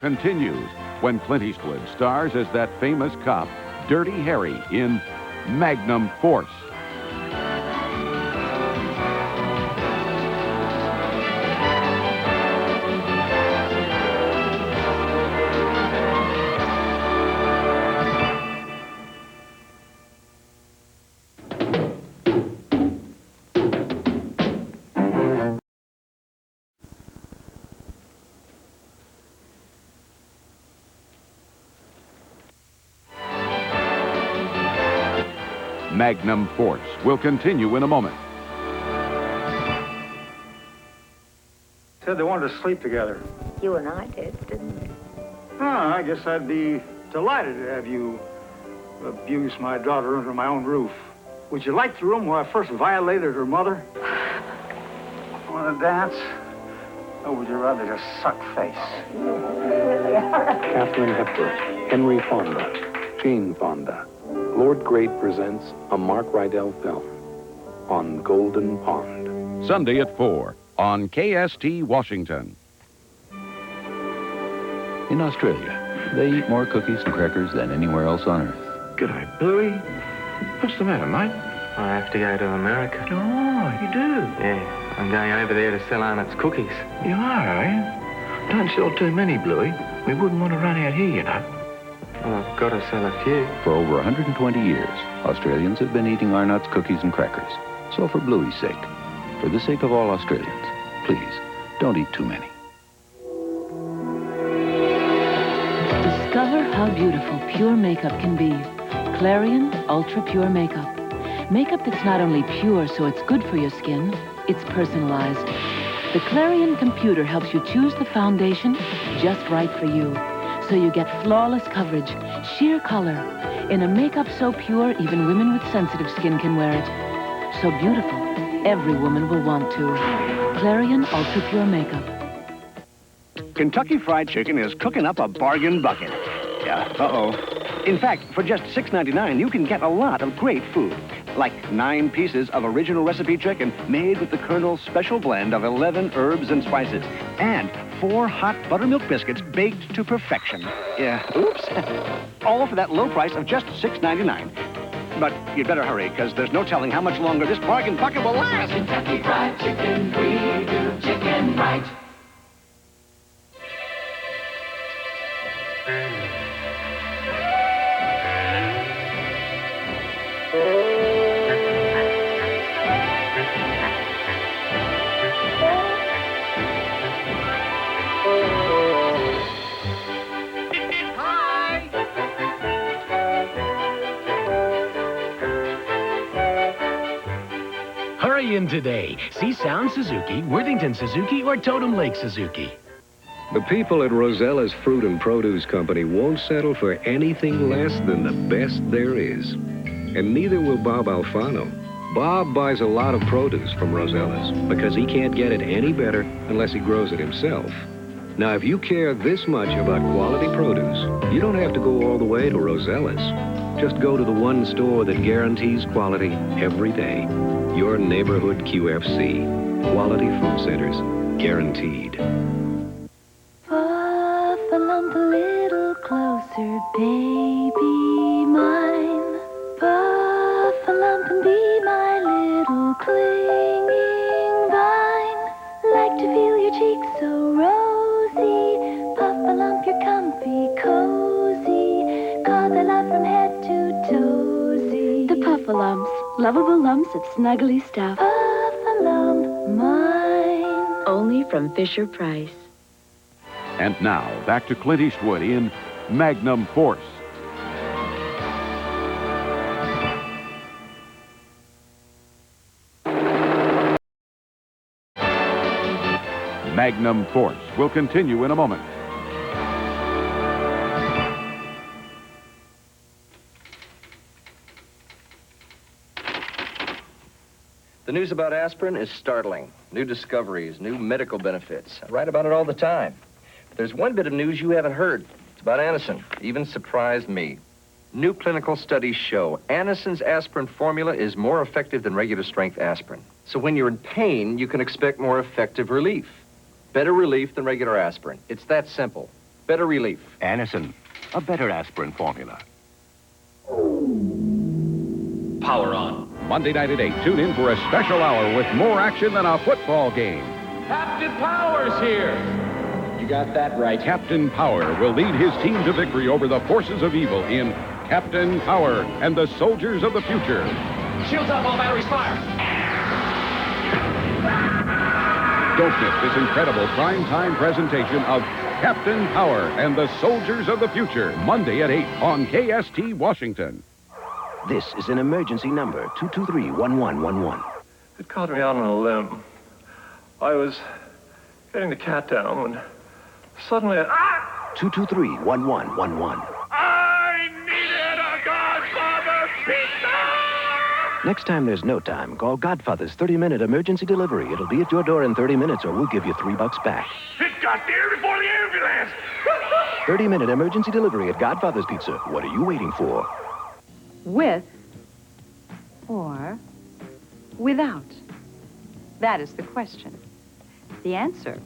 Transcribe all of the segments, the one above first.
Continues when Clint Eastwood stars as that famous cop, Dirty Harry, in Magnum Force. Magnum Force will continue in a moment. Said they wanted to sleep together. You and I did, didn't we? I guess I'd be delighted to have you abuse my daughter under my own roof. Would you like the room where I first violated her mother? Want to dance? Or would you rather just suck face? Catherine Hepburn, Henry Fonda, Jane Fonda. Lord Great presents a Mark Rydell film on Golden Pond. Sunday at 4 on KST Washington. In Australia, they eat more cookies and crackers than anywhere else on Earth. G'day, Bluey. What's the matter, mate? I have to go to America. Oh, you do? Yeah, I'm going over there to sell Arnott's cookies. You are you? Don't sell too many, Bluey. We wouldn't want to run out here, you know. Well, I've got to sell a few. For over 120 years, Australians have been eating Arnott's cookies and crackers. So for Bluey's sake, for the sake of all Australians, please, don't eat too many. Discover how beautiful pure makeup can be. Clarion Ultra Pure Makeup. Makeup that's not only pure so it's good for your skin, it's personalized. The Clarion computer helps you choose the foundation just right for you. So you get flawless coverage, sheer color, in a makeup so pure even women with sensitive skin can wear it. So beautiful, every woman will want to. Clarion Ultra Pure Makeup. Kentucky Fried Chicken is cooking up a bargain bucket. Yeah, uh-oh. In fact, for just $6.99, you can get a lot of great food. Like 9 pieces of original recipe chicken made with the Colonel's special blend of 11 herbs and spices. And 4 hot buttermilk biscuits baked to perfection. Yeah, oops. All for that low price of just $6.99. But you'd better hurry, because there's no telling how much longer this bargain bucket will last. Kentucky Fried Chicken, we do chicken right. Hurry in today. See Sound Suzuki, Worthington Suzuki, or Totem Lake Suzuki. The people at Rosella's Fruit and Produce Company won't settle for anything less than the best there is. And neither will Bob Alfano. Bob buys a lot of produce from Rosella's because he can't get it any better unless he grows it himself. Now, if you care this much about quality produce, you don't have to go all the way to Rosella's. Just go to the one store that guarantees quality every day. Your neighborhood QFC. Quality food centers. Guaranteed. Puff a lump a little closer, baby mine. Puff a lump and be my little clinging vine. Like to feel your cheeks so rosy. Puff a lump, you're comfy, cozy. Call the love from head to toesy. The Puff-a-Lumps. Lovable lumps of snuggly stuff. Puff-a-lump, mine. Only from Fisher-Price. And now, back to Clint Eastwood in Magnum Force. Magnum Force will continue in a moment. The news about aspirin is startling. New discoveries, new medical benefits. I write about it all the time. But there's one bit of news you haven't heard. It's about Anacin. It even surprised me. New clinical studies show Anacin's aspirin formula is more effective than regular strength aspirin. So when you're in pain, you can expect more effective relief. Better relief than regular aspirin. It's that simple. Better relief. Anacin, a better aspirin formula. Power on. Monday night at 8, tune in for a special hour with more action than a football game. Captain Power's here. You got that right. Captain Power will lead his team to victory over the forces of evil in Captain Power and the Soldiers of the Future. Shields up, all batteries fire. Don't miss this incredible primetime presentation of Captain Power and the Soldiers of the Future, Monday at 8 on KST Washington. This is an emergency number, 223-1111. It caught me out on a limb. I was getting the cat down when suddenly... 223-1111. I needed a Godfather pizza! Next time there's no time, call Godfather's 30-minute emergency delivery. It'll be at your door in 30 minutes or we'll give you $3 back. It got there before the ambulance! 30-minute emergency delivery at Godfather's Pizza. What are you waiting for? With or without? That is the question. The answer: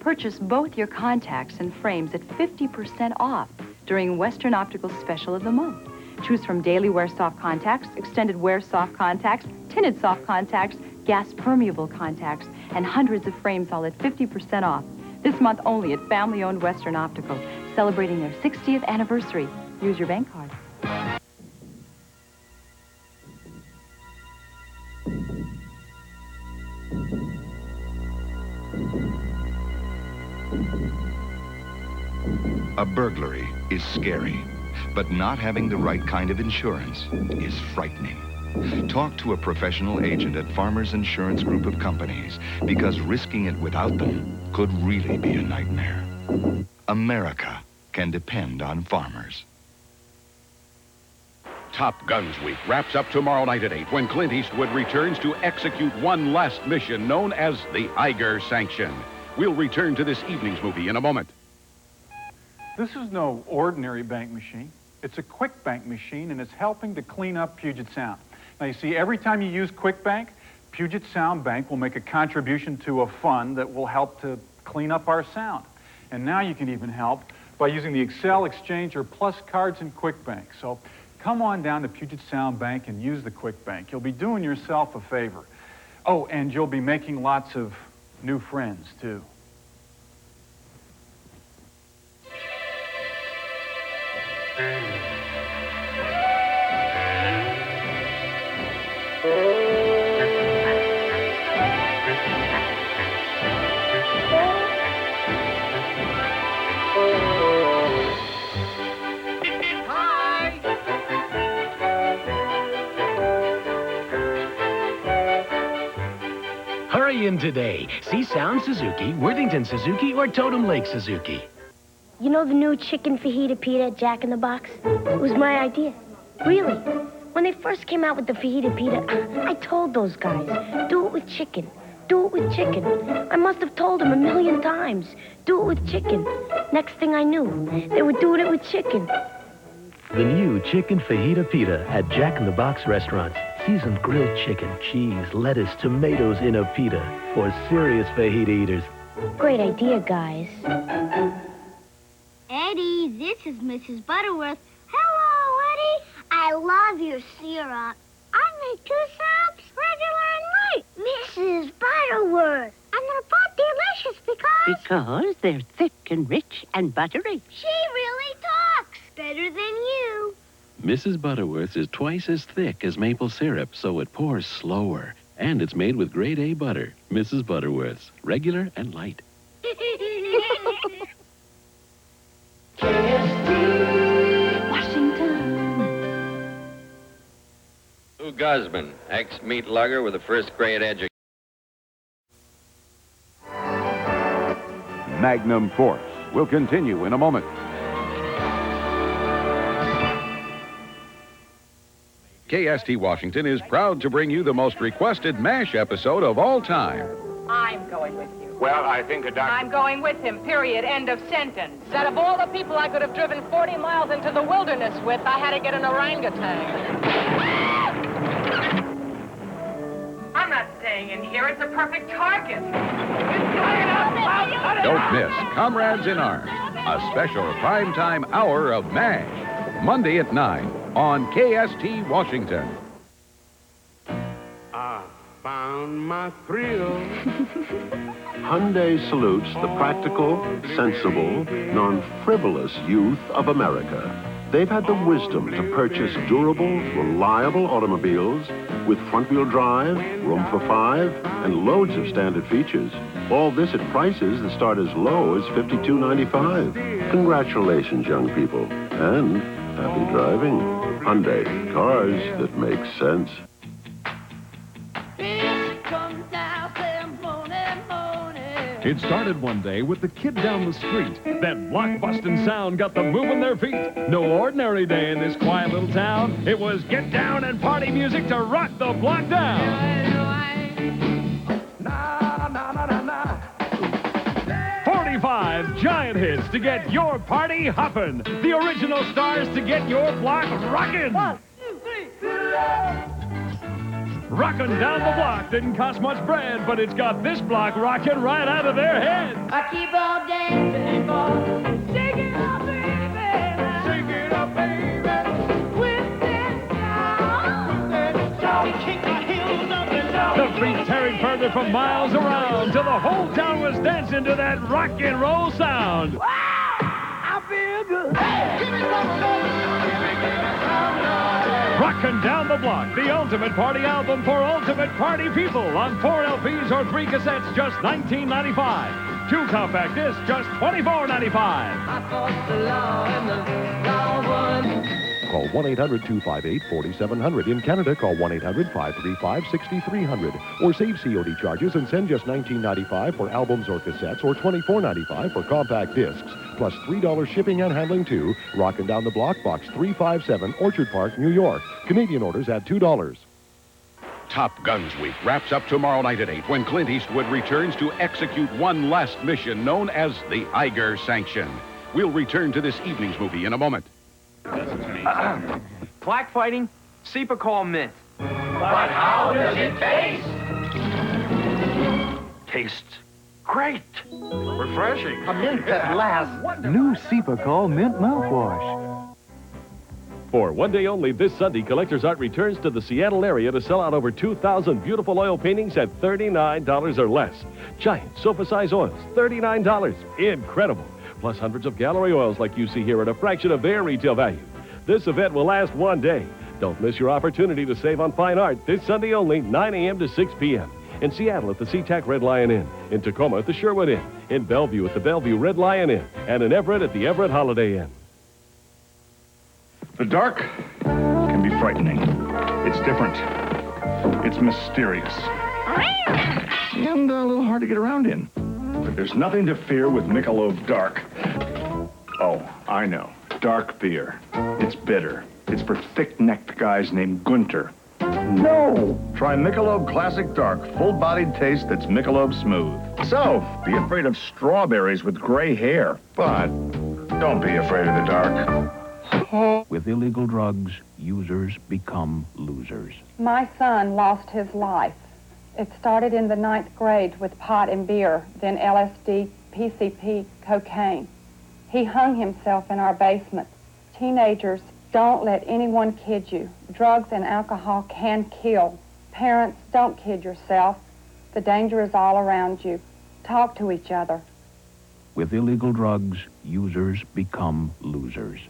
purchase both your contacts and frames at 50% off during Western Optical's special of the month. Choose from daily wear soft contacts, extended wear soft contacts, tinted soft contacts, gas permeable contacts, and hundreds of frames all at 50% off. This month only at family-owned Western Optical, celebrating their 60th anniversary. Use your bank card. A burglary is scary, but not having the right kind of insurance is frightening. Talk to a professional agent at Farmers Insurance Group of Companies, because risking it without them could really be a nightmare. America can depend on farmers. Top Guns Week wraps up tomorrow night at 8 when Clint Eastwood returns to execute one last mission known as the Eiger Sanction. We'll return to this evening's movie in a moment. This is no ordinary bank machine. It's a QuickBank machine, and it's helping to clean up Puget Sound. Now, you see, every time you use QuickBank, Puget Sound Bank will make a contribution to a fund that will help to clean up our sound. And now you can even help by using the Excel, Exchange, or Plus cards in QuickBank. So come on down to Puget Sound Bank and use the QuickBank. You'll be doing yourself a favor. Oh, and you'll be making lots of new friends, too. Hurry in today. See Sound Suzuki, Worthington Suzuki, or Totem Lake Suzuki. You know the new chicken fajita pita at Jack in the Box? It was my idea. Really. When they first came out with the fajita pita, I told those guys, do it with chicken. Do it with chicken. I must have told them 1,000,000 times, do it with chicken. Next thing I knew, they were doing it with chicken. The new chicken fajita pita at Jack in the Box restaurants. Seasoned grilled chicken, cheese, lettuce, tomatoes in a pita for serious fajita eaters. Great idea, guys. Eddie, this is Mrs. Butterworth. Hello, Eddie. I love your syrup. I make 2 syrups, regular and light. Mrs. Butterworth. And they're both delicious Because they're thick and rich and buttery. She really talks better than you. Mrs. Butterworth's is twice as thick as maple syrup, so it pours slower. And it's made with grade A butter. Mrs. Butterworth's, regular and light. Washington. Lou Guzman, ex-meat lugger with a first-grade education. Magnum Force will continue in a moment. KST Washington is proud to bring you the most requested MASH episode of all time. I'm going with you. Well, I think a doctor... I'm going with him, period, end of sentence. Out of all the people I could have driven 40 miles into the wilderness with, I had to get an orangutan. I'm not staying in here. It's a perfect target. Don't miss Comrades in Arms. a special primetime hour of MASH, Monday at 9 on KST Washington. I found my thrill. Hyundai salutes the practical, sensible, non-frivolous youth of America. They've had the wisdom to purchase durable, reliable automobiles with front-wheel drive, room for 5, and loads of standard features. All this at prices that start as low as $52.95. Congratulations, young people, and happy driving. Hyundai, cars that make sense. It started one day with the kid down the street. That blockbusting sound got them moving their feet. No ordinary day in this quiet little town. It was get down and party music to rock the block down. 45 giant hits to get your party hopping. The original stars to get your block rocking. 1, 2, 3. Rockin' down the block didn't cost much bread, but it's got this block rocking right out of their head. I keep on dancing, boy. Shake it up, baby. Shake it up, baby. With that sound. Kick the heels up and down. The beat carried further from miles around till the whole town was dancing to that rock and roll sound. Wow, I feel good. Hey, give me some of those. Rockin' Down the Block, the ultimate party album for ultimate party people on 4 LPs or 3 cassettes, just $19.95. 2 compact discs, just $24.95. I fought the law and the law won. Call 1-800-258-4700. In Canada, call 1-800-535-6300. Or save COD charges and send just $19.95 for albums or cassettes or $24.95 for compact discs. Plus $3 shipping and handling too. Rockin' Down the Block, Box 357, Orchard Park, New York. Canadian orders add $2. Top Guns Week wraps up tomorrow night at 8 when Clint Eastwood returns to execute one last mission known as the Eiger Sanction. We'll return to this evening's movie in a moment. Black fighting, Sepacol mint. But how does it taste? Tastes great. Refreshing. A mint that lasts. New Sepacol Mint Mouthwash. For one day only this Sunday, Collector's Art returns to the Seattle area to sell out over 2,000 beautiful oil paintings at $39 or less. Giant sofa-size oils, $39. Incredible. Plus hundreds of gallery oils like you see here at a fraction of their retail value. This event will last one day. Don't miss your opportunity to save on fine art this Sunday only, 9 a.m. to 6 p.m. In Seattle at the SeaTac Red Lion Inn. In Tacoma at the Sherwood Inn. In Bellevue at the Bellevue Red Lion Inn. And in Everett at the Everett Holiday Inn. The dark can be frightening. It's different. It's mysterious. And a little hard to get around in. But there's nothing to fear with Michelob Dark. Oh, I know. Dark beer. It's bitter. It's for thick-necked guys named Gunter. No! Try Michelob Classic Dark, full-bodied taste that's Michelob smooth. So, be afraid of strawberries with gray hair. But don't be afraid of the dark. With illegal drugs, users become losers. My son lost his life. It started in the 9th grade with pot and beer, then LSD, PCP, cocaine. He hung himself in our basement. Teenagers, don't let anyone kid you. Drugs and alcohol can kill. Parents, don't kid yourself. The danger is all around you. Talk to each other. With illegal drugs, users become losers.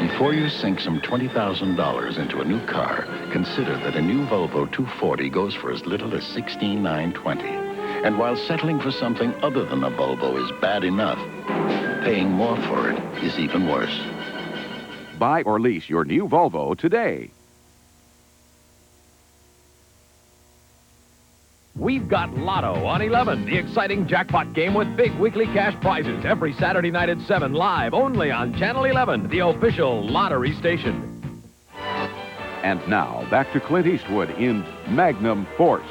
Before you sink some $20,000 into a new car, consider that a new Volvo 240 goes for as little as $16,920. And while settling for something other than a Volvo is bad enough, paying more for it is even worse. Buy or lease your new Volvo today. We've got Lotto on 11, the exciting jackpot game with big weekly cash prizes every Saturday night at 7, live only on Channel 11, the official lottery station. And now, back to Clint Eastwood in Magnum Force.